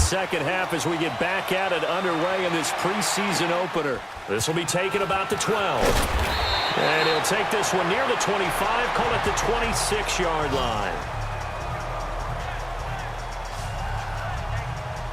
second half as we get back at it underway in this preseason opener. This will be taken about the 12. And he'll take this one near the 25, call it the 26-yard line.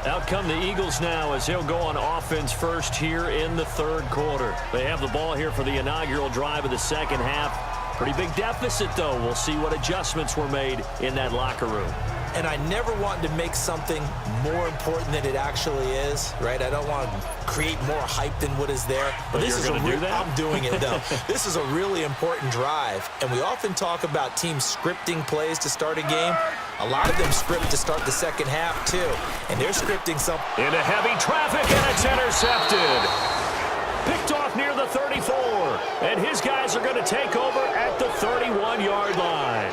Out come the Eagles now as they'll go on offense first here in the third quarter. They have the ball here for the inaugural drive of the second half. Pretty big deficit, though. We'll see what adjustments were made in that locker room. And I never want to make something more important than it actually is, right? I don't want to create more hype than what is there. But this is going to do that? I'm doing it, though. This is a really important drive. And we often talk about teams scripting plays to start a game. A lot of them script to start the second half, too. And they're scripting something. Into heavy traffic, and it's intercepted. Picked off near the 34. And his guys are going to take over at the 31-yard line.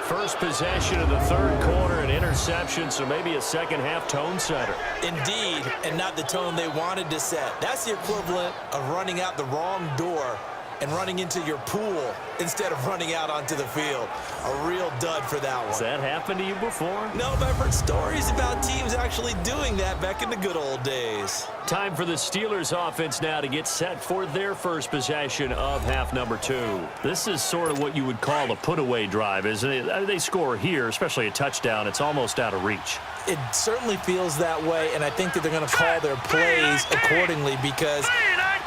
First possession of the third quarter, an interception, so maybe a second-half tone setter. Indeed, and not the tone they wanted to set. That's the equivalent of running out the wrong door and running into your pool instead of running out onto the field. A real dud for that one. Has that happened to you before? No, but I've heard stories about teams actually doing that back in the good old days. Time for the Steelers offense now to get set for their first possession of half number 2. This is sort of what you would call a put-away drive, isn't it? They score here, especially a touchdown. It's almost out of reach. It certainly feels that way, and I think that they're going to call their plays accordingly because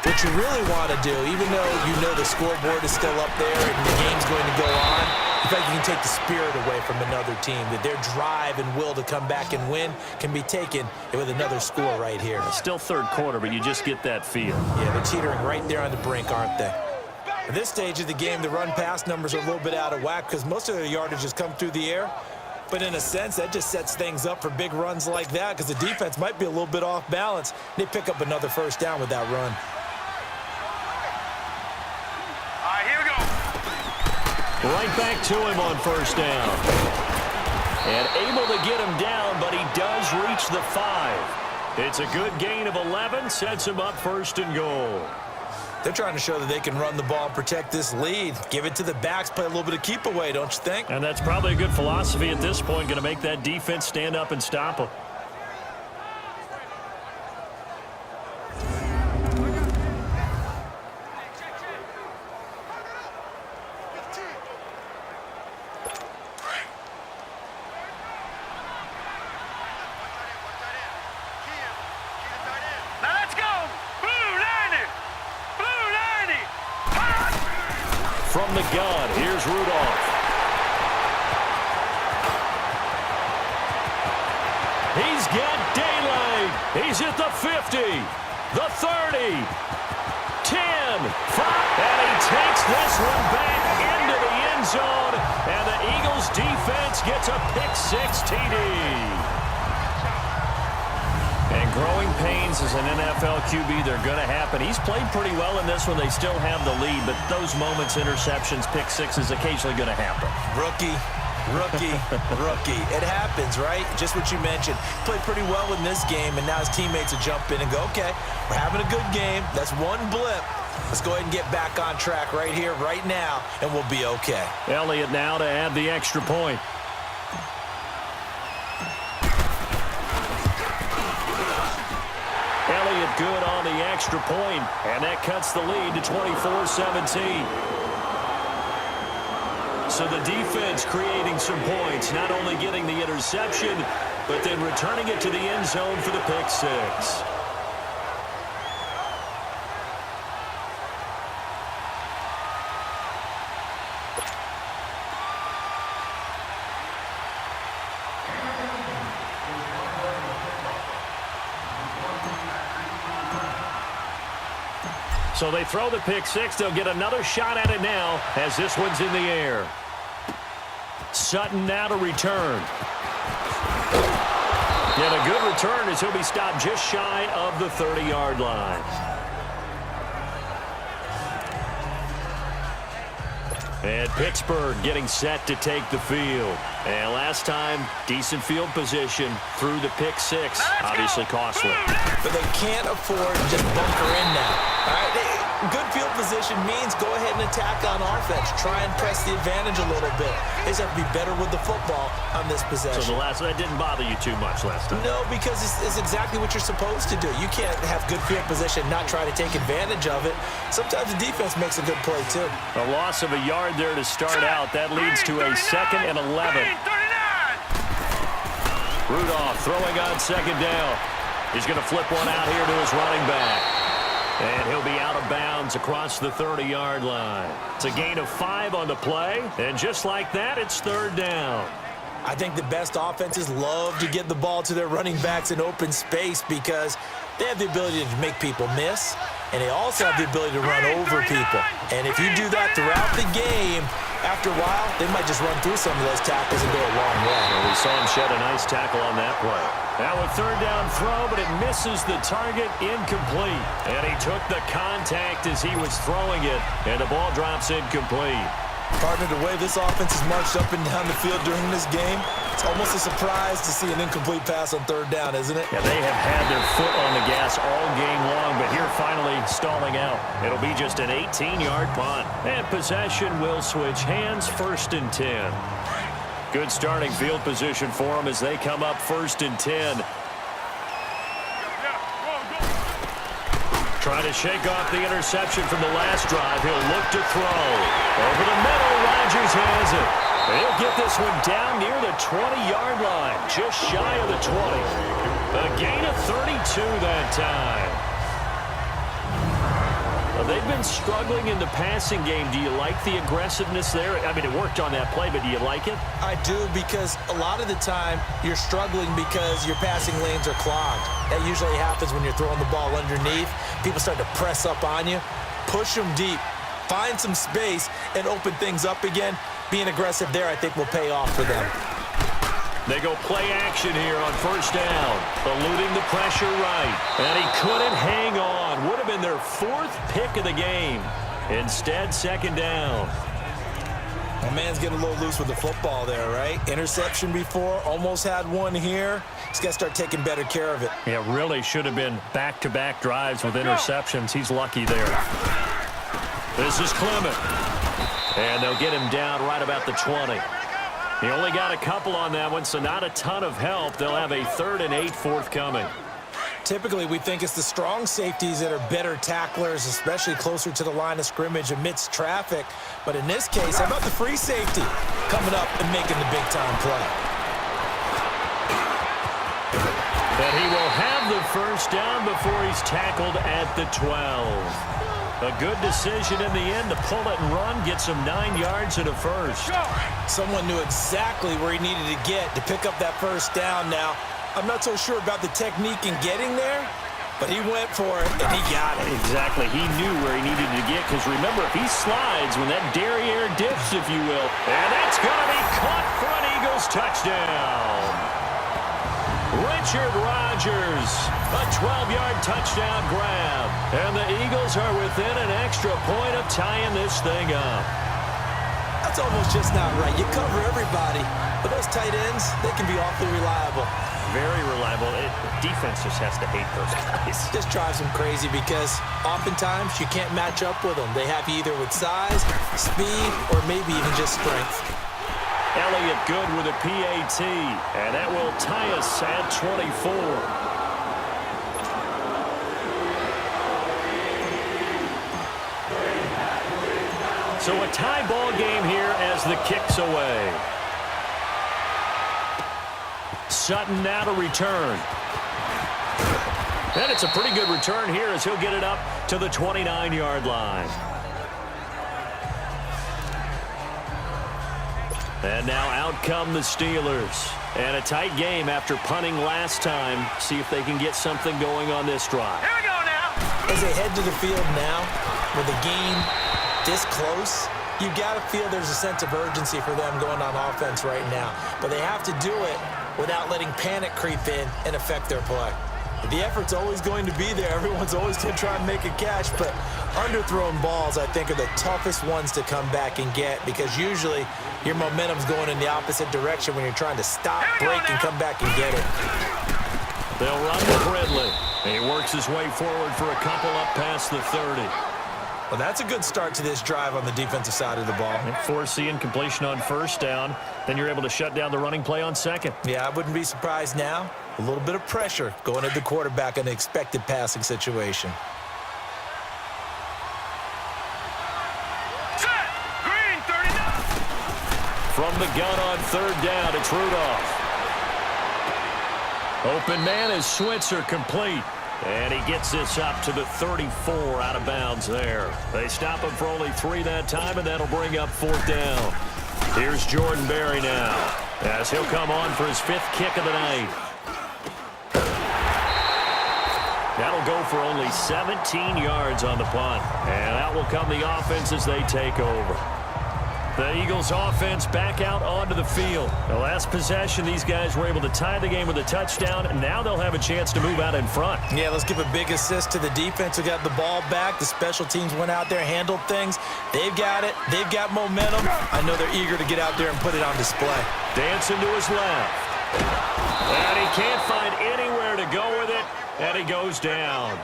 what you really want to do, even though you know the scoreboard is still up there and the game's going to go on, in fact, you can take the spirit away from another team, that their drive and will to come back and win can be taken with another score right here. Still third quarter, but you just get that feel. Yeah, they're teetering right there on the brink, aren't they? At this stage of the game, the run-pass numbers are a little bit out of whack because most of their yardage has come through the air. But in a sense, that just sets things up for big runs like that because the defense might be a little bit off balance. They pick up another first down with that run. All right, here we go. Right back to him on first down. And able to get him down, but he does reach the 5. It's a good gain of 11, sets him up first and goal. They're trying to show that they can run the ball and protect this lead. Give it to the backs, play a little bit of keep away, don't you think? And that's probably a good philosophy at this point, going to make that defense stand up and stop them. From the gun, here's Rudolph. He's got daylight. He's at the 50, the 30, 10, 5, and he takes this one back into the end zone, and the Eagles defense gets a pick-6 TD. And growing pains as an NFL QB, they're going to happen. He's played pretty well in this one. They still have the lead, but those moments, interceptions, pick-6 is occasionally going to happen. Rookie. It happens, right? Just what you mentioned. Played pretty well in this game, and now his teammates will jump in and go, okay, we're having a good game. That's one blip. Let's go ahead and get back on track right here, right now, and we'll be okay. Elliott now to add the extra point. Elliott good on the extra point, and that cuts the lead to 24-17. So the defense creating some points, not only getting the interception, but then returning it to the end zone for the pick-6. So they throw the pick-6. They'll get another shot at it now as this one's in the air. Sutton now to return. And a good return as he'll be stopped just shy of the 30-yard line. And Pittsburgh getting set to take the field. And last time, decent field position through the pick-6. Obviously costly. But they can't afford to just bunker in now. All right? Good field position means go ahead and attack on offense. Try and press the advantage a little bit. They just have to be better with the football on this possession. So that didn't bother you too much last time? No, because it's exactly what you're supposed to do. You can't have good field position and not try to take advantage of it. Sometimes the defense makes a good play, too. A loss of a yard there to start out. That leads to a 2nd and 11. Rudolph throwing on 2nd down. He's going to flip one out here to his running back. And he'll be out of bounds across the 30-yard line. It's a gain of 5 on the play. And just like that, it's 3rd down. I think the best offenses love to get the ball to their running backs in open space because they have the ability to make people miss, and they also have the ability to run over people. And if you do that throughout the game, after a while, they might just run through some of those tackles and go a long way. Well, we saw him shed a nice tackle on that play. Now a 3rd down throw, but it misses the target, incomplete. And he took the contact as he was throwing it, and the ball drops incomplete. Partner, the way this offense has marched up and down the field during this game, it's almost a surprise to see an incomplete pass on 3rd down, isn't it? Yeah, they have had their foot on the gas all game long, but here finally stalling out. It'll be just an 18-yard punt. And possession will switch hands, 1st and 10. Good starting field position for them as they come up 1st and 10. Trying to shake off the interception from the last drive. He'll look to throw. Over the middle, Rodgers has it. He'll get this one down near the 20-yard line, just shy of the 20. A gain of 32 that time. They've been struggling in the passing game. Do you like the aggressiveness there? I mean, it worked on that play, but do you like it? I do, because a lot of the time you're struggling because your passing lanes are clogged. That usually happens when you're throwing the ball underneath. People start to press up on you. Push them deep. Find some space and open things up again. Being aggressive there, I think, will pay off for them. They go play action here on 1st down, eluding the pressure right. And he couldn't hang on. Would have been their 4th pick of the game. Instead, 2nd down. My man's getting a little loose with the football there, right? Interception before, almost had one here. He's got to start taking better care of it. Yeah, really should have been back-to-back drives with interceptions. He's lucky there. This is Clement. And they'll get him down right about the 20. He only got a couple on that one, so not a ton of help. They'll have a 3rd and 8 forthcoming. Typically, we think it's the strong safeties that are better tacklers, especially closer to the line of scrimmage amidst traffic. But in this case, how about the free safety coming up and making the big-time play? And he will have the 1st down before he's tackled at the 12. A good decision in the end to pull it and run, gets him 9 yards and a 1st. Someone knew exactly where he needed to get to pick up that 1st down. Now, I'm not so sure about the technique in getting there, but he went for it, and he got it. Exactly. He knew where he needed to get, because remember, if he slides when that derriere dips, if you will, and that's going to be caught for an Eagles touchdown. Richard Rodgers, a 12-yard touchdown grab. And the Eagles are within an extra point of tying this thing up. That's almost just not right. You cover everybody, but those tight ends, they can be awfully reliable. Very reliable. Defense just has to hate those guys. Just drives them crazy because oftentimes you can't match up with them. They have you either with size, speed, or maybe even just strength. Elliott good with a PAT, and that will tie us at 24. So a tie ball game here as the kick's away. Sutton now to return. And it's a pretty good return here as he'll get it up to the 29-yard line. And now out come the Steelers. And a tight game after punting last time. See if they can get something going on this drive. Here we go now. As they head to the field now, with the game this close, you got to feel there's a sense of urgency for them going on offense right now. But they have to do it without letting panic creep in and affect their play. The effort's always going to be there. Everyone's always going to try and make a catch, but underthrown balls, I think, are the toughest ones to come back and get because usually your momentum's going in the opposite direction when you're trying to stop, break, and come back and get it. They'll run with Ridley. He works his way forward for a couple up past the 30. Well, that's a good start to this drive on the defensive side of the ball. And force the incompletion on first down. Then you're able to shut down the running play on second. Yeah, I wouldn't be surprised now. A little bit of pressure going at the quarterback in an expected passing situation. Set. Green, 39. From the gun on third down, it's Rudolph. Open man is Switzer, complete. And he gets this up to the 34 out of bounds there. They stop him for only 3 that time, and that'll bring up fourth down. Here's Jordan Berry now, as he'll come on for his 5th kick of the night. That'll go for only 17 yards on the punt. And out will come the offense as they take over. The Eagles offense back out onto the field. The last possession, these guys were able to tie the game with a touchdown, and now they'll have a chance to move out in front. Yeah, let's give a big assist to the defense who got the ball back. The special teams went out there, handled things. They've got it. They've got momentum. I know they're eager to get out there and put it on display. Dancing to his left. And he can't find anywhere to go with it, and he goes down.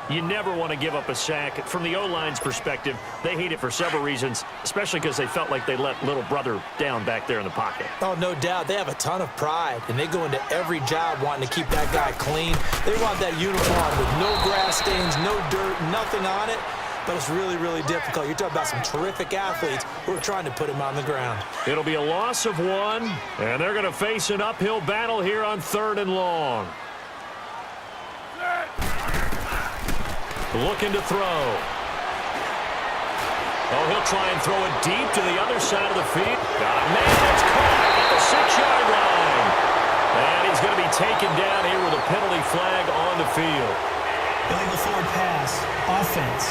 You never want to give up a sack. From the O-line's perspective, they hate it for several reasons, especially because they felt like they let little brother down back there in the pocket. Oh, no doubt. They have a ton of pride, and they go into every job wanting to keep that guy clean. They want that uniform with no grass stains, no dirt, nothing on it. But it's really, really difficult. You're talking about some terrific athletes who are trying to put him on the ground. It'll be a loss of 1, and they're going to face an uphill battle here on 3rd and long. Looking to throw. Oh, he'll try and throw it deep to the other side of the field. Man, it's caught at the 6-yard line. And he's going to be taken down here with a penalty flag on the field. Illegal forward pass. Offense.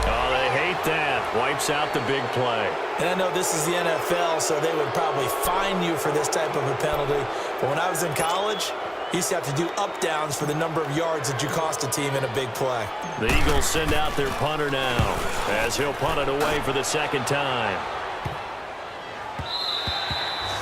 Oh, they hate that. Wipes out the big play. And I know this is the NFL, so they would probably fine you for this type of a penalty. But when I was in college, you used to have to do up-downs for the number of yards that you cost a team in a big play. The Eagles send out their punter now, as he'll punt it away for the 2nd time.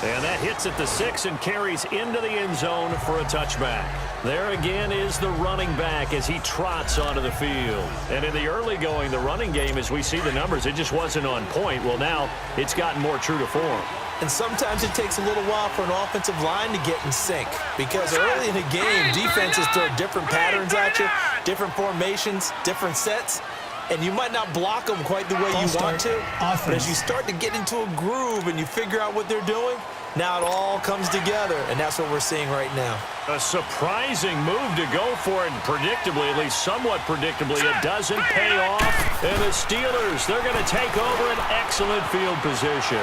And that hits at the 6 and carries into the end zone for a touchback. There again is the running back as he trots onto the field. And in the early going, the running game, as we see the numbers, it just wasn't on point. Well, now it's gotten more true to form. And sometimes it takes a little while for an offensive line to get in sync. Because early in the game, defenses throw different patterns at you, different formations, different sets. And you might not block them quite the way you want to. But as you start to get into a groove and you figure out what they're doing, now it all comes together, and that's what we're seeing right now. A surprising move to go for it, and predictably, at least somewhat predictably, it doesn't pay off. And the Steelers, they're going to take over an excellent field position.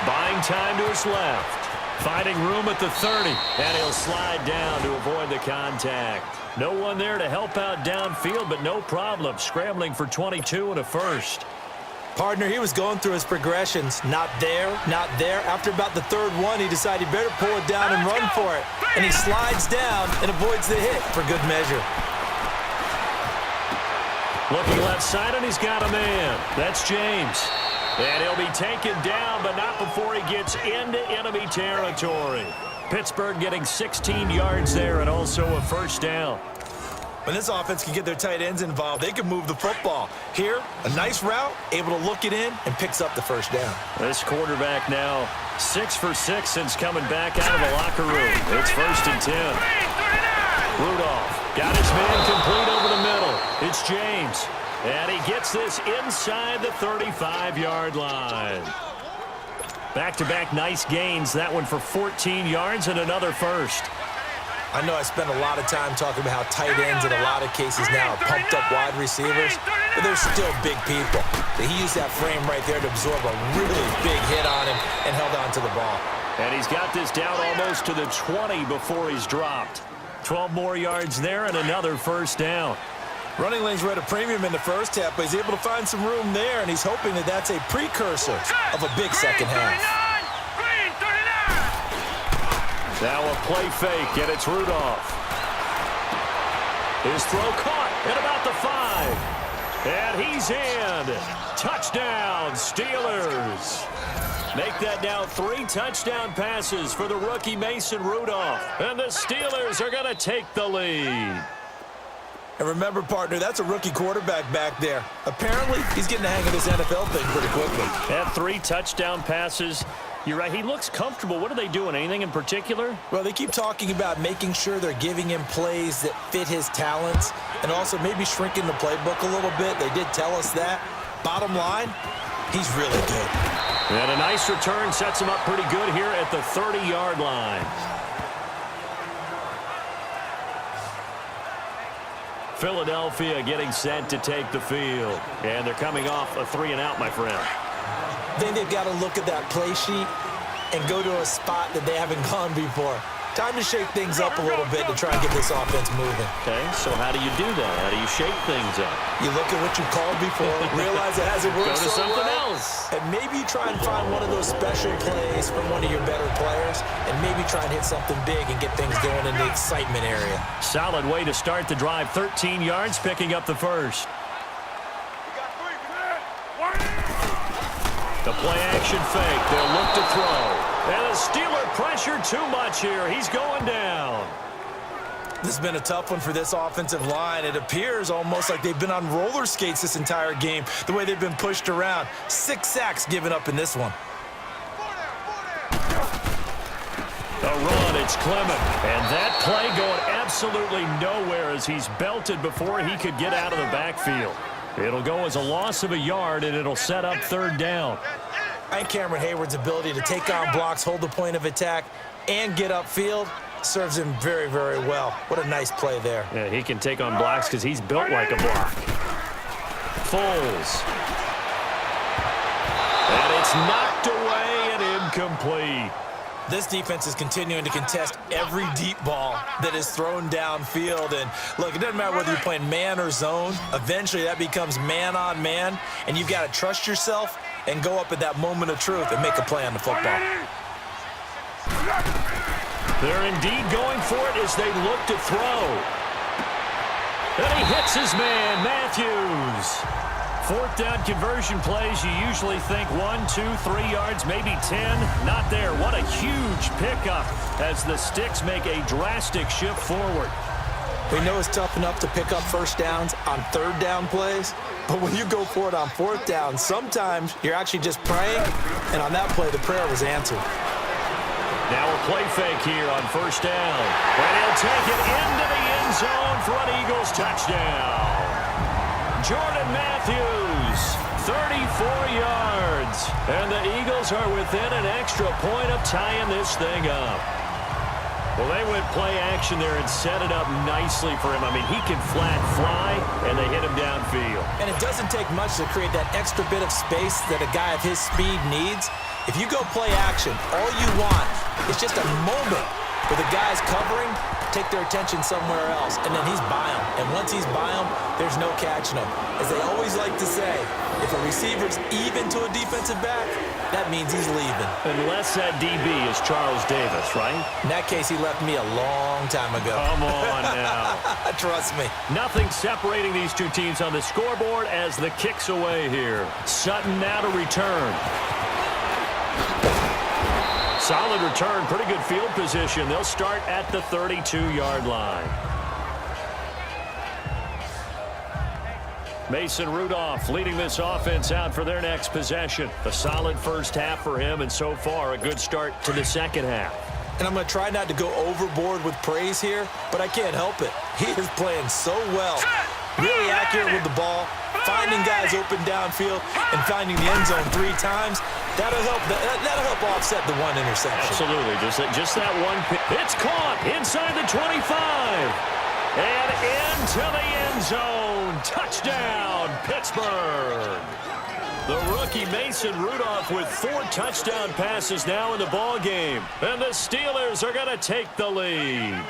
Buying time to his left. Finding room at the 30, and he'll slide down to avoid the contact. No one there to help out downfield, but no problem. Scrambling for 22 and a first. Partner, he was going through his progressions. Not there, not there. After about the 3rd one, he decided he better pull it down and run for it. And he slides down and avoids the hit for good measure. Looking left side, and he's got a man. That's James. And he'll be taken down, but not before he gets into enemy territory. Pittsburgh getting 16 yards there and also a first down. When this offense can get their tight ends involved, they can move the football. Here, a nice route, able to look it in, and picks up the first down. This quarterback now 6 for 6 since coming back out of the locker room. It's 1st and 10. Rudolph got his man complete over the middle. It's James. And he gets this inside the 35-yard line. Back-to-back nice gains. That one for 14 yards and another first. I know I spent a lot of time talking about how tight ends in a lot of cases now are pumped-up wide receivers, but they're still big people. He used that frame right there to absorb a really big hit on him and held on to the ball. And he's got this down almost to the 20 before he's dropped. 12 more yards there and another first down. Running lanes were at a premium in the first half, but he's able to find some room there, and he's hoping that that's a precursor of a big second half. Now a play fake, and it's Rudolph. His throw caught at about the 5. And he's in. Touchdown, Steelers. Make that now 3 touchdown passes for the rookie Mason Rudolph. And the Steelers are going to take the lead. And remember, partner, that's a rookie quarterback back there. Apparently, he's getting the hang of this NFL thing pretty quickly. Had 3 touchdown passes. You're right, he looks comfortable. What are they doing? Anything in particular? Well, they keep talking about making sure they're giving him plays that fit his talents and also maybe shrinking the playbook a little bit. They did tell us that. Bottom line, he's really good. And a nice return sets him up pretty good here at the 30-yard line. Philadelphia getting set to take the field. And they're coming off a 3-and-out, my friend. Then they've got to look at that play sheet and go to a spot that they haven't gone before. Time to shake things up a little bit to try and get this offense moving. Okay, so how do you do that? How do you shake things up? You look at what you called before, realize it hasn't worked Go to so something well, else. and maybe you try and find one of those special plays from one of your better players, and maybe try and hit something big and get things going in the excitement area. Solid way to start the drive. 13 yards, picking up the first. The play action fake. They'll look to throw. And the Steeler pressure too much here. He's going down. This has been a tough one for this offensive line. It appears almost like they've been on roller skates this entire game, the way they've been pushed around. 6 sacks given up in this one. The run, it's Clement. And that play going absolutely nowhere as he's belted before he could get out of the backfield. It'll go as a loss of a yard, and it'll set up 3rd down. And Cameron Hayward's ability to take on blocks, hold the point of attack, and get upfield serves him very, very well. What a nice play there. Yeah, he can take on blocks because he's built like a block. Foles. And it's knocked away and incomplete. This defense is continuing to contest every deep ball that is thrown downfield. And, look, it doesn't matter whether you're playing man or zone. Eventually, that becomes man-on-man, and you've got to trust yourself and go up at that moment of truth and make a play on the football. They're indeed going for it as they look to throw. And he hits his man, Matthews. 4th down conversion plays, you usually think 1, 2, 3 yards, maybe 10. Not there. What a huge pickup as the Sticks make a drastic shift forward. We know it's tough enough to pick up first downs on 3rd down plays, but when you go for it on 4th down, sometimes you're actually just praying, and on that play, the prayer was answered. Now a play fake here on 1st down. And he'll take it into the end zone for an Eagles touchdown. Jordan Matthews, 34 yards. And the Eagles are within an extra point of tying this thing up. Well, they went play action there and set it up nicely for him. I mean, he can flat fly, and they hit him downfield. And it doesn't take much to create that extra bit of space that a guy of his speed needs. If you go play action, all you want is just a moment where the guy's covering, take their attention somewhere else, and then he's by him. And once he's by him, there's no catching him. As they always like to say, if a receiver's even to a defensive back, that means he's leaving. Unless that DB is Charles Davis, right? In that case, he left me a long time ago. Come on now. Trust me. Nothing separating these two teams on the scoreboard as the kick's away here. Sutton now to return. Solid return, pretty good field position. They'll start at the 32-yard line. Mason Rudolph leading this offense out for their next possession. A solid first half for him, and so far a good start to the second half. And I'm going to try not to go overboard with praise here, but I can't help it. He is playing so well. Really accurate with the ball, finding guys open downfield, and finding the end zone 3 times. That'll help offset the 1 interception. Absolutely. Just that one pick. It's caught inside the 25. And into the end zone. Touchdown, Pittsburgh. The rookie Mason Rudolph with 4 touchdown passes now in the ball game. And the Steelers are going to take the lead.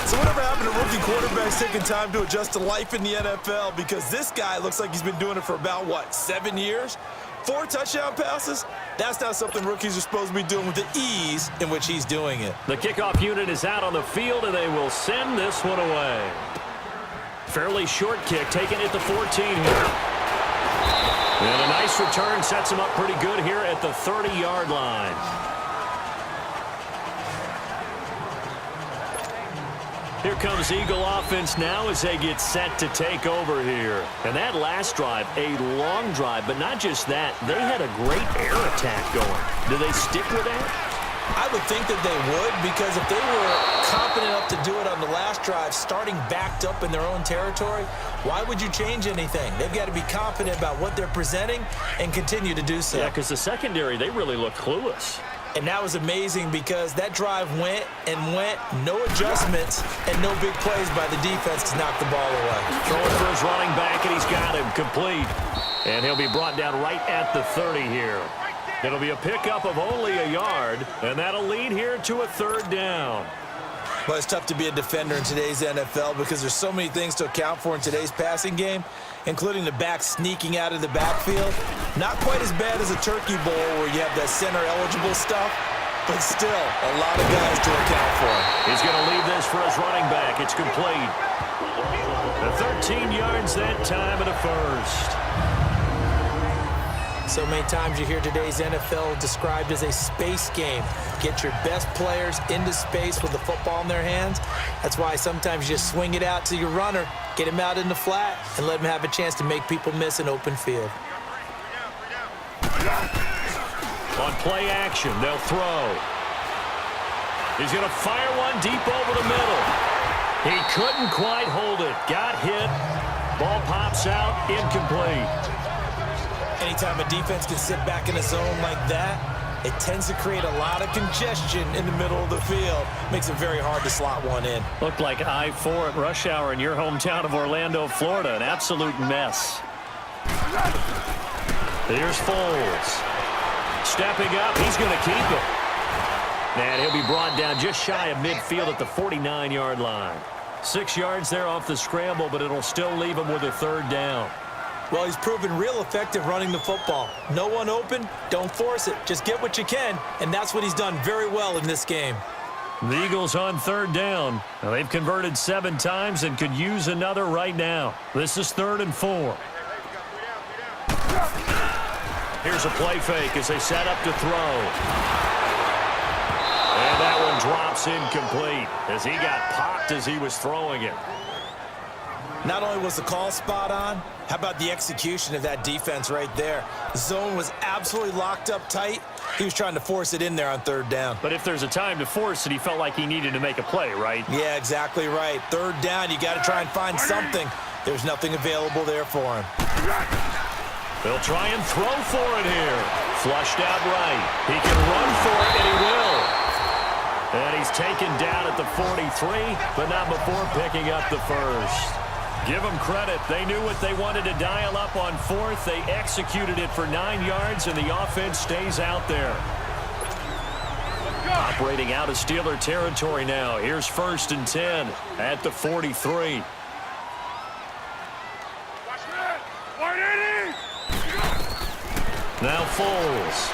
So whatever happened to rookie quarterbacks taking time to adjust to life in the NFL? Because this guy looks like he's been doing it for about, 7 years? 4 touchdown passes? That's not something rookies are supposed to be doing with the ease in which he's doing it. The kickoff unit is out on the field, and they will send this one away. Fairly short kick, taken at the 14 here. And a nice return sets him up pretty good here at the 30-yard line. Here comes Eagle offense now as they get set to take over here. And that last drive, a long drive, but not just that. They had a great air attack going. Do they stick with that? I would think that they would, because if they were confident enough to do it on the last drive, starting backed up in their own territory, why would you change anything? They've got to be confident about what they're presenting and continue to do so. Yeah, because the secondary, they really look clueless. And that was amazing because that drive went and went, no adjustments, and no big plays by the defense to knock the ball away. Throwing for his running back, and he's got him complete. And he'll be brought down right at the 30 here. It'll be a pickup of only a yard, and that'll lead here to a 3rd down. Well, it's tough to be a defender in today's NFL because there's so many things to account for in today's passing game, including the back sneaking out of the backfield. Not quite as bad as a turkey bowl where you have that center-eligible stuff, but still a lot of guys to account for. He's going to leave this for his running back. It's complete. The 13 yards that time and a 1st. So many times you hear today's NFL described as a space game. Get your best players into space with the football in their hands. That's why sometimes you just swing it out to your runner, get him out in the flat, and let him have a chance to make people miss an open field. On play action, they'll throw. He's going to fire one deep over the middle. He couldn't quite hold it. Got hit. Ball pops out, incomplete. Anytime a defense can sit back in a zone like that, it tends to create a lot of congestion in the middle of the field. Makes it very hard to slot one in. Looked like I-4 at rush hour in your hometown of Orlando, Florida. An absolute mess. Here's Foles. Stepping up, he's going to keep it. And he'll be brought down just shy of midfield at the 49-yard line. 6 yards there off the scramble, but it'll still leave him with a 3rd down. Well, he's proven real effective running the football. No one open, don't force it. Just get what you can, and that's what he's done very well in this game. The Eagles on 3rd down. Now, they've converted 7 times and could use another right now. This is 3rd and 4. Here's a play fake as they set up to throw. And that one drops incomplete as he got popped as he was throwing it. Not only was the call spot on, how about the execution of that defense right there? The zone was absolutely locked up tight. He was trying to force it in there on 3rd down. But if there's a time to force it, he felt like he needed to make a play, right? Yeah, exactly right. 3rd down, you got to try and find something. There's nothing available there for him. They'll try and throw for it here. Flushed out right. He can run for it, and he will. And he's taken down at the 43, but not before picking up the 1st. Give them credit. They knew what they wanted to dial up on 4th. They executed it for 9 yards, and the offense stays out there. Operating out of Steeler territory now. Here's 1st and 10 at the 43. Now Foles.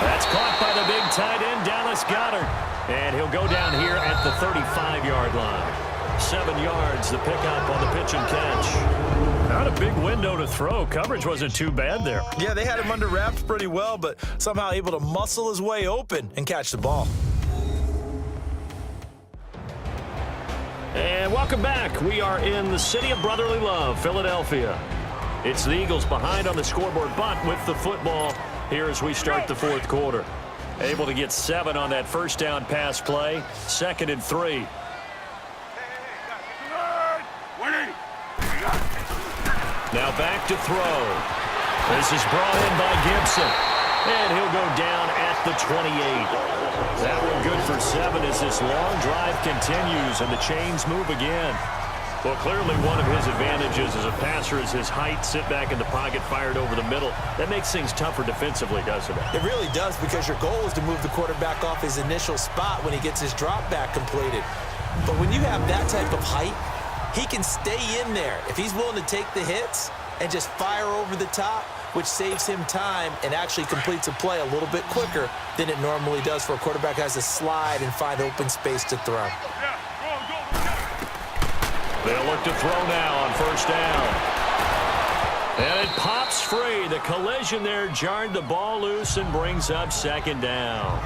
That's caught by the big tight end, Dallas Goedert. And he'll go down here at the 35-yard line. 7 yards, the pickup on the pitch and catch. Not a big window to throw. Coverage wasn't too bad there. Yeah, they had him under wraps pretty well, but somehow able to muscle his way open and catch the ball. And welcome back. We are in the city of brotherly love, Philadelphia. It's the Eagles behind on the scoreboard, but with the football here as we start the 4th quarter. Able to get 7 on that 1st down pass play. 2nd and 3. Now back to throw. This is brought in by Gibson. And he'll go down at the 28. That one good for 7 as this long drive continues and the chains move again. Well, clearly one of his advantages as a passer is his height. Sit back in the pocket, fired over the middle. That makes things tougher defensively, doesn't it? It really does, because your goal is to move the quarterback off his initial spot when he gets his drop back completed. But when you have that type of height, he can stay in there if he's willing to take the hits and just fire over the top, which saves him time and actually completes a play a little bit quicker than it normally does for a quarterback who has to slide and find open space to throw. They'll look to throw now on 1st down. And it pops free. The collision there jarred the ball loose and brings up second down.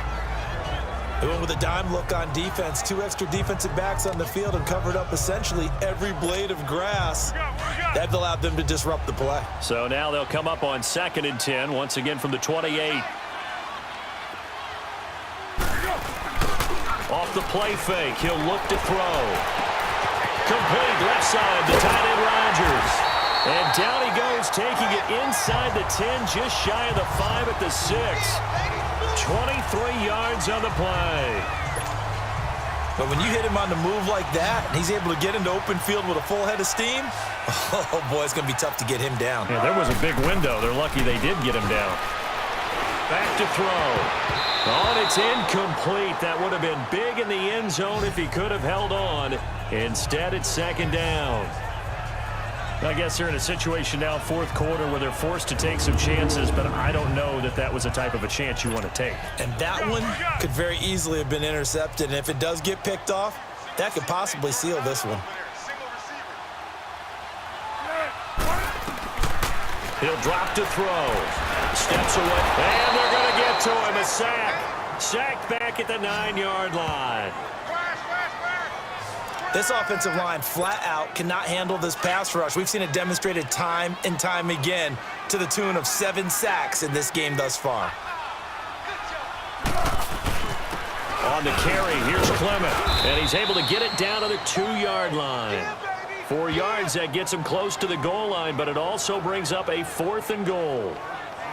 They went with a dime look on defense. 2 extra defensive backs on the field and covered up essentially every blade of grass. That allowed them to disrupt the play. So now they'll come up on 2nd and 10, once again from the 28. Off the play fake, he'll look to throw. Complete left side to tight end Rodgers. And down he goes, taking it inside the 10, just shy of the 5 at the 6. 23 yards on the play. But when you hit him on the move like that, and he's able to get into open field with a full head of steam, oh boy, it's going to be tough to get him down. Yeah, there was a big window. They're lucky they did get him down. Back to throw. Oh, and it's incomplete. That would have been big in the end zone if he could have held on. Instead, it's 2nd down. I guess they're in a situation now, 4th quarter, where they're forced to take some chances, but I don't know that that was the type of a chance you want to take. And that one could very easily have been intercepted, and if it does get picked off, that could possibly seal this one. He'll drop to throw. Steps away, and they're going to get to him. A sack. Sacked back at the 9-yard line. This offensive line flat out cannot handle this pass rush. We've seen it demonstrated time and time again to the tune of 7 sacks in this game thus far. On the carry, here's Clement, and he's able to get it down to the 2-yard line. 4 yards, that gets him close to the goal line, but it also brings up a 4th and goal.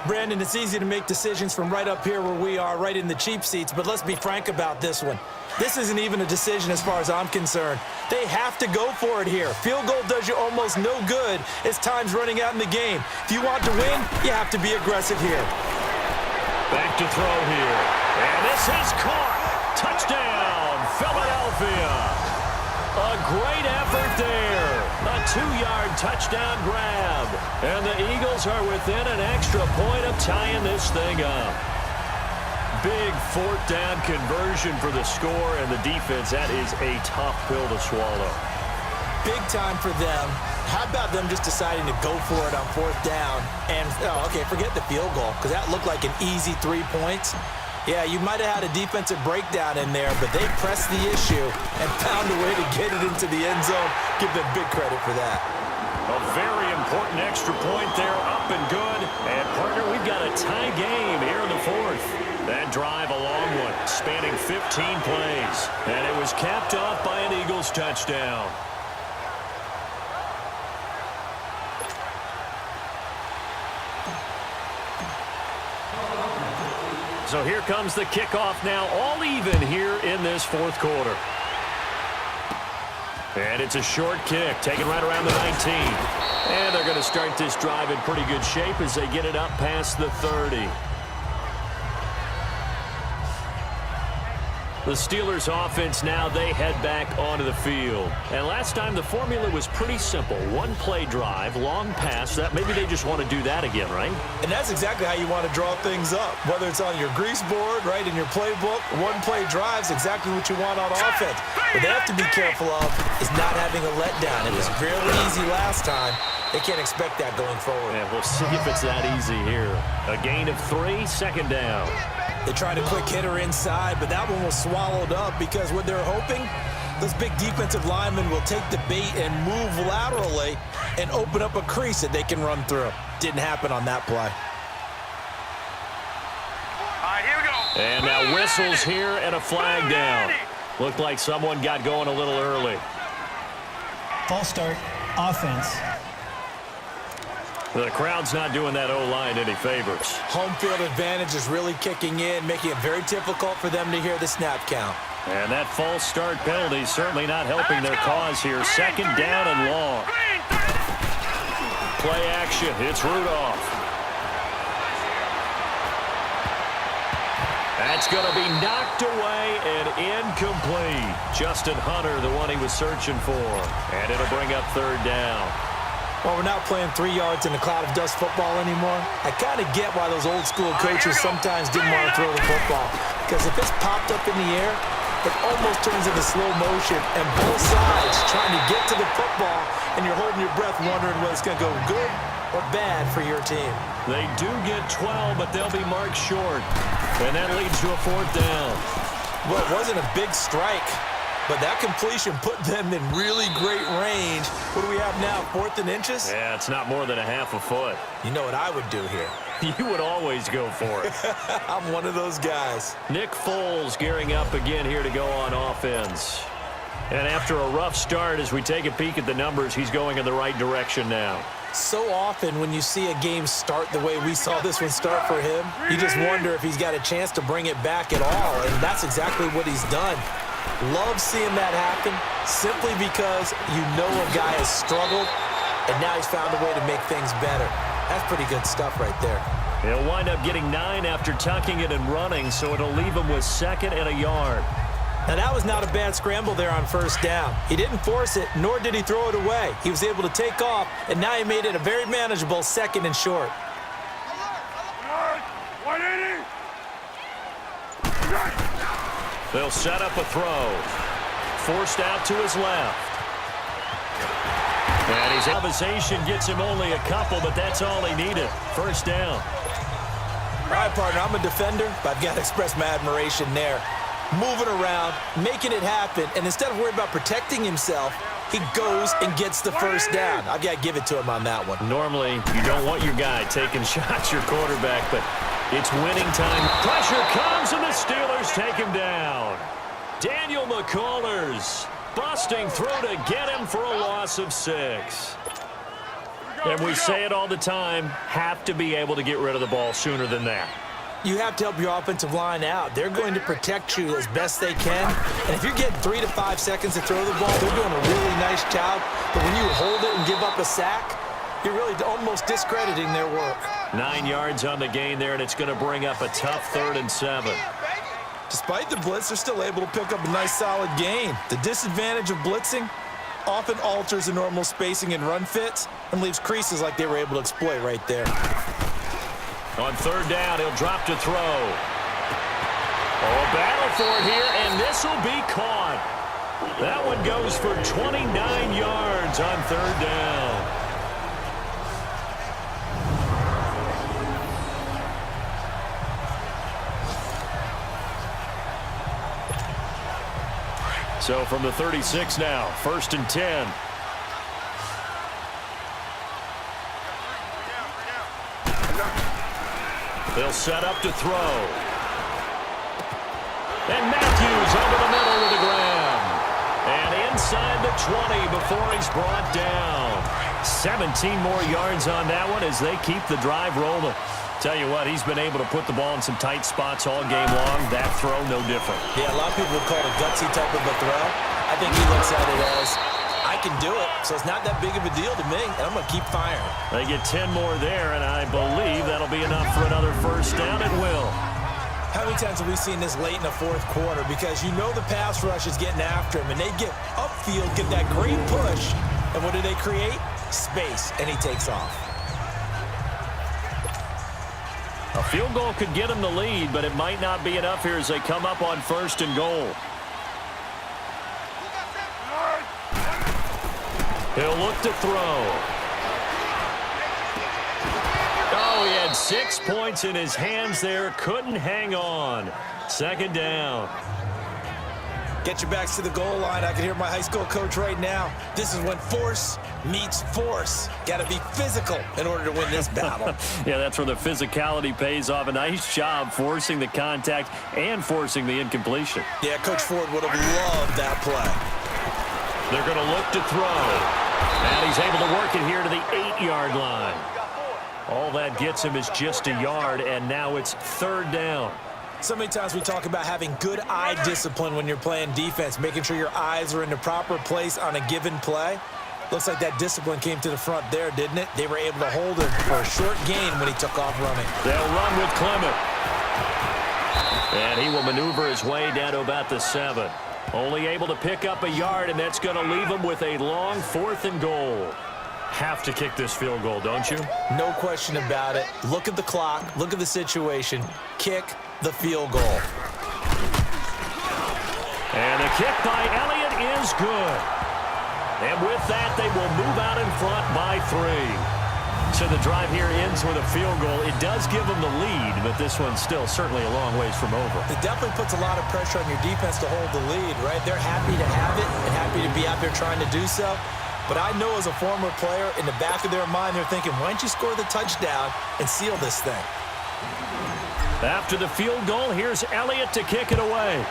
Brandon, it's easy to make decisions from right up here where we are, right in the cheap seats, but let's be frank about this one. This isn't even a decision as far as I'm concerned. They have to go for it here. Field goal does you almost no good as time's running out in the game. If you want to win, you have to be aggressive here. Back to throw here. And this is caught. Touchdown, Philadelphia. A great effort there. A 2-yard touchdown grab. And the Eagles are within an extra point of tying this thing up. Big 4th down conversion for the score, and the defense, that is a tough pill to swallow. Big time for them. How about them just deciding to go for it on 4th down? And, okay, forget the field goal, because that looked like an easy 3 points. Yeah, you might have had a defensive breakdown in there, but they pressed the issue and found a way to get it into the end zone. Give them big credit for that. A very important extra point there, up and good. And, partner, we've got a tie game here in the 4th. That drive, a long one, spanning 15 plays. And it was capped off by an Eagles touchdown. So here comes the kickoff now, all even here in this 4th quarter. And it's a short kick, taken right around the 19. And they're going to start this drive in pretty good shape as they get it up past the 30. The Steelers offense now, they head back onto the field. And last time the formula was pretty simple. 1-play drive, long pass. That maybe they just want to do that again, right? And that's exactly how you want to draw things up. Whether it's on your grease board, right, in your playbook, 1-play drive's exactly what you want on offense. What they have to be careful of is not having a letdown. It was fairly easy last time. They can't expect that going forward. Yeah, we'll see if it's that easy here. A gain of 3, 2nd down. They tried a quick hitter inside, but that one was swallowed up because what they're hoping, those big defensive linemen will take the bait and move laterally and open up a crease that they can run through. Didn't happen on that play. All right, here we go. And now whistles here and a flag down. Looked like someone got going a little early. False start, offense. The crowd's not doing that O-line any favors. Home field advantage is really kicking in, making it very difficult for them to hear the snap count. And that false start penalty certainly not helping their cause here. 2nd down and long. Play action. It's Rudolph. That's going to be knocked away and incomplete. Justin Hunter, the one he was searching for. And it'll bring up 3rd down. Well, we're not playing 3 yards in a cloud of dust football anymore. I kind of get why those old school coaches sometimes didn't want to throw the football. Because if it's popped up in the air, it almost turns into slow motion, and both sides trying to get to the football, and you're holding your breath wondering whether it's going to go good or bad for your team. They do get 12, but they'll be marked short. And that leads to a 4th down. Well, it wasn't a big strike, but that completion put them in really great range. What do we have now, 4th and inches? Yeah, it's not more than a half a foot. You know what I would do here? You would always go for it. I'm one of those guys. Nick Foles gearing up again here to go on offense. And after a rough start, as we take a peek at the numbers, he's going in the right direction now. So often when you see a game start the way we saw this one start for him, you just wonder if he's got a chance to bring it back at all, and that's exactly what he's done. Love seeing that happen simply because you know a guy has struggled, and now he's found a way to make things better. That's pretty good stuff right there. He'll wind up getting 9 after tucking it and running, so it'll leave him with 2nd and a yard. Now, that was not a bad scramble there on 1st down. He didn't force it, nor did he throw it away. He was able to take off, and now he made it a very manageable 2nd and short. They'll set up a throw. Forced out to his left. And his improvisation gets him only a couple, but that's all he needed. 1st down. All right, partner, I'm a defender, but I've got to express my admiration there. Moving around, making it happen, and instead of worrying about protecting himself, he goes and gets the 1st down. I've got to give it to him on that one. Normally, you don't want your guy taking shots, your quarterback, but it's winning time. Pressure comes, and the Steelers take him down. Daniel McCullers busting through to get him for a loss of 6. And we say it all the time, have to be able to get rid of the ball sooner than that. You have to help your offensive line out. They're going to protect you as best they can. And if you're getting 3 to 5 seconds to throw the ball, they're doing a really nice job. But when you hold it and give up a sack, you're really almost discrediting their work. 9 yards on the gain there, and it's going to bring up a tough 3rd and 7. Despite the blitz, they're still able to pick up a nice solid gain. The disadvantage of blitzing often alters the normal spacing and run fits and leaves creases like they were able to exploit right there. On 3rd down, he'll drop to throw. Oh, a battle for it here, and this will be caught. That one goes for 29 yards on 3rd down. So from the 36 now, 1st and 10. They'll set up to throw. And Matthews over the middle with a grab. And inside the 20 before he's brought down. 17 more yards on that one as they keep the drive rolling. Tell you what, he's been able to put the ball in some tight spots all game long. That throw, no different. Yeah, a lot of people would call it a gutsy type of a throw. I think he looks at it as, I can do it, so it's not that big of a deal to me, and I'm going to keep firing. They get 10 more there, and I believe that'll be enough for another 1st down. It will. How many times have we seen this late in the 4th quarter? Because you know the pass rush is getting after him, and they get upfield, get that great push, and what do they create? Space, and he takes off. A field goal could get him the lead, but it might not be enough here as they come up on 1st and goal. He'll look to throw. Oh, he had 6 points in his hands there. Couldn't hang on. 2nd down. Get your backs to the goal line. I can hear my high school coach right now. This is when force meets force. Got to be physical in order to win this battle. Yeah, that's where the physicality pays off. A nice job forcing the contact and forcing the incompletion. Yeah, Coach Ford would have loved that play. They're going to look to throw. And he's able to work it here to the 8-yard line. All that gets him is just a yard, and now it's 3rd down. So many times we talk about having good eye discipline when you're playing defense, making sure your eyes are in the proper place on a given play. Looks like that discipline came to the front there, didn't it? They were able to hold him for a short gain when he took off running. They'll run with Clement. And he will maneuver his way down to about the 7. Only able to pick up a yard, and that's going to leave him with a long 4th and goal. Have to kick this field goal, don't you? No question about it. Look at the clock. Look at the situation. Kick the field goal. And the kick by Elliott is good. And with that, they will move out in front by 3. So the drive here ends with a field goal. It does give them the lead, but this one's still certainly a long ways from over. It definitely puts a lot of pressure on your defense to hold the lead, right? They're happy to have it and happy to be out there trying to do so. But I know as a former player, in the back of their mind, they're thinking, why don't you score the touchdown and seal this thing? After the field goal, here's Elliott to kick it away.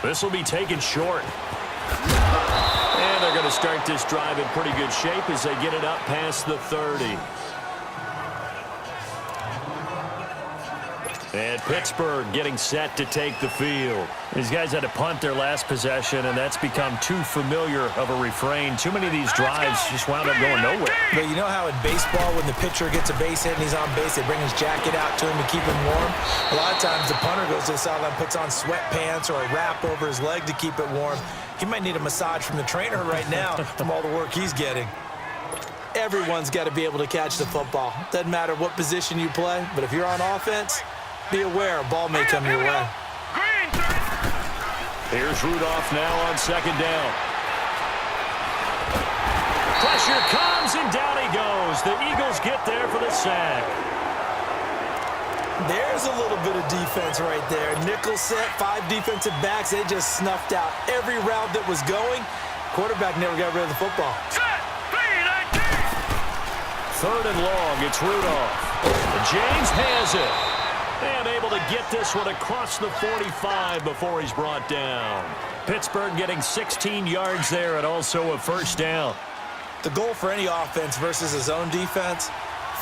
This will be taken short. And they're going to start this drive in pretty good shape as they get it up past the 30. And Pittsburgh getting set to take the field. These guys had to punt their last possession, and that's become too familiar of a refrain. Too many of these drives just wound up going nowhere. But you know how in baseball, when the pitcher gets a base hit and he's on base, they bring his jacket out to him to keep him warm? A lot of times the punter goes to the sideline, puts on sweatpants or a wrap over his leg to keep it warm. He might need a massage from the trainer right now from all the work he's getting. Everyone's got to be able to catch the football. Doesn't matter what position you play, but if you're on offense, be aware a ball may come your way. Here's Rudolph now on second down. Pressure comes, and down he goes. The Eagles get there for the sack. There's a little bit of defense right there. Nickel set, 5 defensive backs. They just snuffed out every route that was going. Quarterback never got rid of the football. Third and long, it's Rudolph. And James has it. And able to get this one across the 45 before he's brought down. Pittsburgh getting 16 yards there and also a first down. The goal for any offense versus his own defense,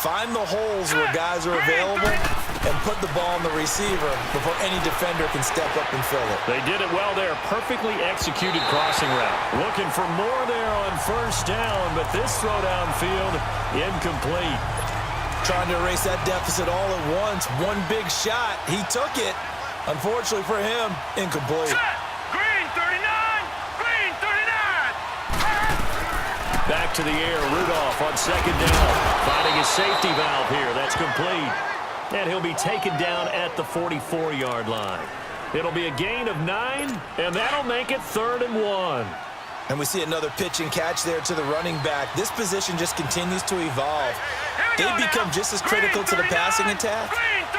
find the holes where guys are available and put the ball on the receiver before any defender can step up and fill it. They did it well there. Perfectly executed crossing route. Looking for more there on first down, but this throw downfield incomplete. Trying to erase that deficit all at once. One big shot. He took it. Unfortunately for him, incomplete. Green 39! Green 39! Back to the air. Rudolph on second down. Finding his safety valve here. That's complete. And he'll be taken down at the 44-yard line. It'll be a gain of 9, and that'll make it 3rd and 1. And we see another pitch and catch there to the running back. This position just continues to evolve. They become just as critical to the passing attack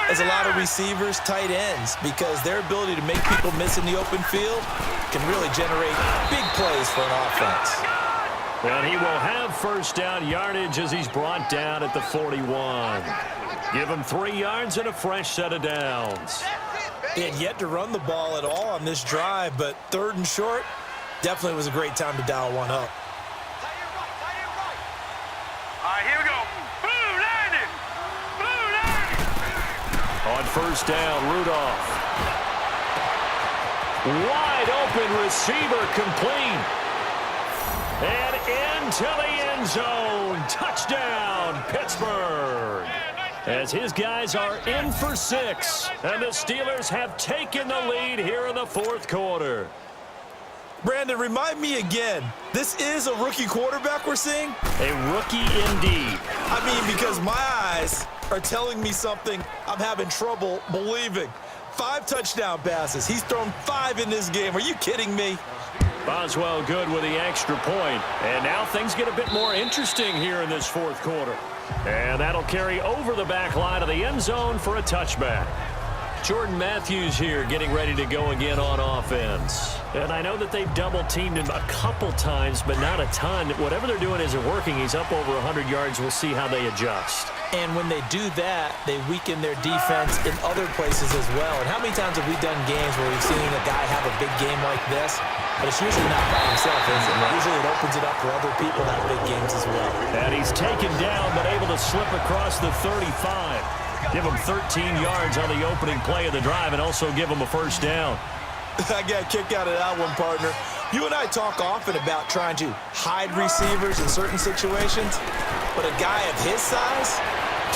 as a lot of receivers, tight ends, because their ability to make people miss in the open field can really generate big plays for an offense. And he will have first down yardage as he's brought down at the 41. Give him 3 yards and a fresh set of downs. They had yet to run the ball at all on this drive, but 3rd and short, definitely was a great time to dial one up. All right, here we go. Blue 90! Blue 90! On first down, Rudolph. Wide open receiver complete. And into the end zone. Touchdown, Pittsburgh. As his guys are in for 6. And the Steelers have taken the lead here in the 4th quarter. Brandon, remind me again, this is a rookie quarterback we're seeing? A rookie indeed. I mean, because my eyes are telling me something I'm having trouble believing. 5 touchdown passes. He's thrown 5 in this game. Are you kidding me? Boswell good with the extra point. And now things get a bit more interesting here in this 4th quarter. And that'll carry over the back line of the end zone for a touchback. Jordan Matthews here getting ready to go again on offense. And I know that they've double-teamed him a couple times, but not a ton. Whatever they're doing isn't working. He's up over 100 yards. We'll see how they adjust. And when they do that, they weaken their defense in other places as well. And how many times have we done games where we've seen a guy have a big game like this? But it's usually not by himself, is it? Usually it opens it up for other people to have big games as well. And he's taken down, but able to slip across the 35. Give him 13 yards on the opening play of the drive and also give him a first down. I got a kick out of that one, partner. You and I talk often about trying to hide receivers in certain situations, but a guy of his size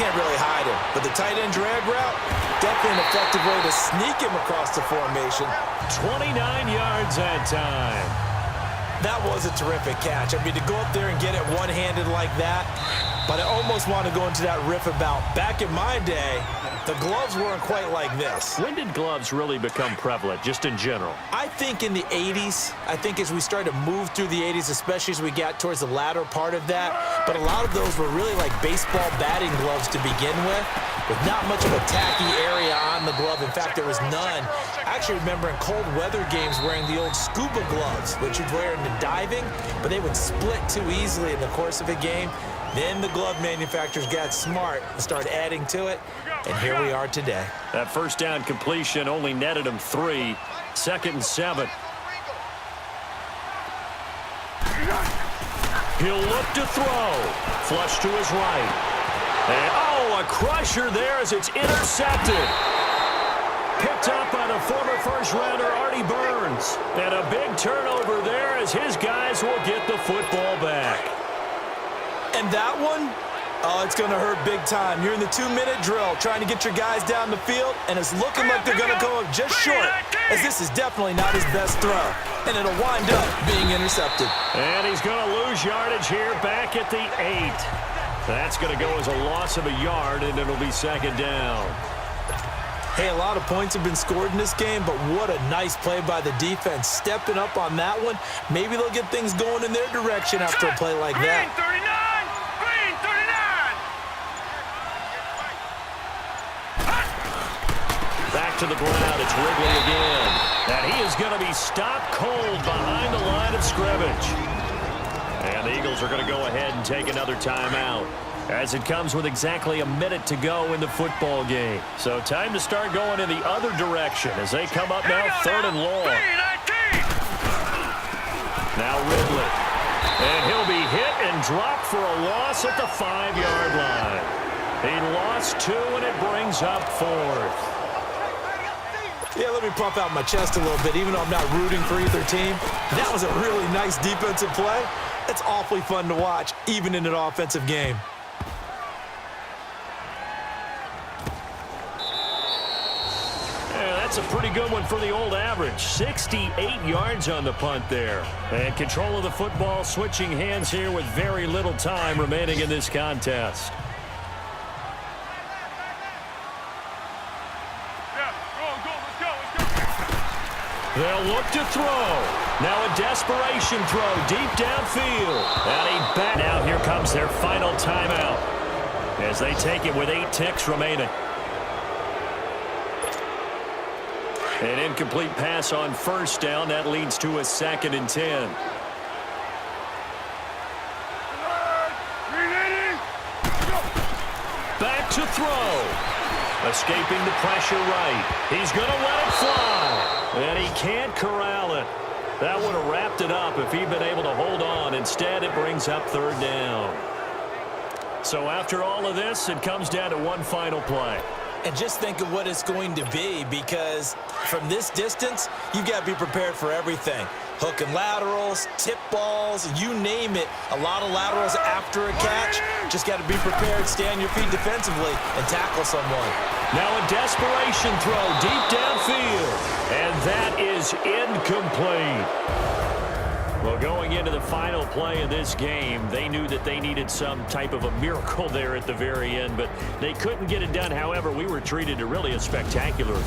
can't really hide him. But the tight end drag route, definitely an effective way to sneak him across the formation. 29 yards that time. That was a terrific catch. I mean, to go up there and get it one-handed like that, but I almost want to go into that riff about back in my day, the gloves weren't quite like this. When did gloves really become prevalent, just in general? I think in the 80s. I think as we started to move through the 80s, especially as we got towards the latter part of that. But a lot of those were really like baseball batting gloves to begin with not much of a tacky area on the glove. In fact, there was none. I actually remember in cold weather games wearing the old scuba gloves, which you'd wear in the diving, but they would split too easily in the course of a game. Then the glove manufacturers got smart and started adding to it, and here we are today. That first down completion only netted him 3. 2nd and 7. He'll look to throw. Flush to his right. And, oh, a crusher there as it's intercepted. Picked up by the former first-rounder Artie Burns. And a big turnover there as his guys will get the football back. And that one, oh, it's going to hurt big time. You're in the 2-minute drill trying to get your guys down the field, and it's looking like they're going to go up just short, as this is definitely not his best throw. And it'll wind up being intercepted. And he's going to lose yardage here back at the 8. That's going to go as a loss of a yard, and it'll be 2nd down. Hey, a lot of points have been scored in this game, but what a nice play by the defense. Stepping up on that one, maybe they'll get things going in their direction after a play like that. Back to the ground, it's Wrigley again. And he is going to be stopped cold behind the line of scrimmage. And the Eagles are going to go ahead and take another timeout, as it comes with exactly a minute to go in the football game. So time to start going in the other direction as they come up now 3rd and long. Now Ridley. And he'll be hit and dropped for a loss at the 5-yard line. He lost 2, and it brings up 4th. Yeah, let me puff out my chest a little bit, even though I'm not rooting for either team. That was a really nice defensive play. It's awfully fun to watch, even in an offensive game. Yeah, that's a pretty good one for the old average. 68 yards on the punt there. And control of the football switching hands here with very little time remaining in this contest. They'll look to throw. Now a desperation throw deep downfield. And he back. Now here comes their final timeout as they take it with 8 ticks remaining. An incomplete pass on 1st down. That leads to a 2nd and 10. Back to throw. Escaping the pressure right. He's going to let it fly. And he can't corral it. That would have wrapped it up if he'd been able to hold on. Instead, it brings up 3rd down. So after all of this, it comes down to one final play. And just think of what it's going to be, because from this distance, you've got to be prepared for everything. Hook and laterals, tip balls, you name it. A lot of laterals after a catch. Just got to be prepared, stay on your feet defensively, and tackle someone. Now a desperation throw deep downfield. And that is incomplete. Well, going into the final play of this game, they knew that they needed some type of a miracle there at the very end, but they couldn't get it done. However, we were treated to really a spectacular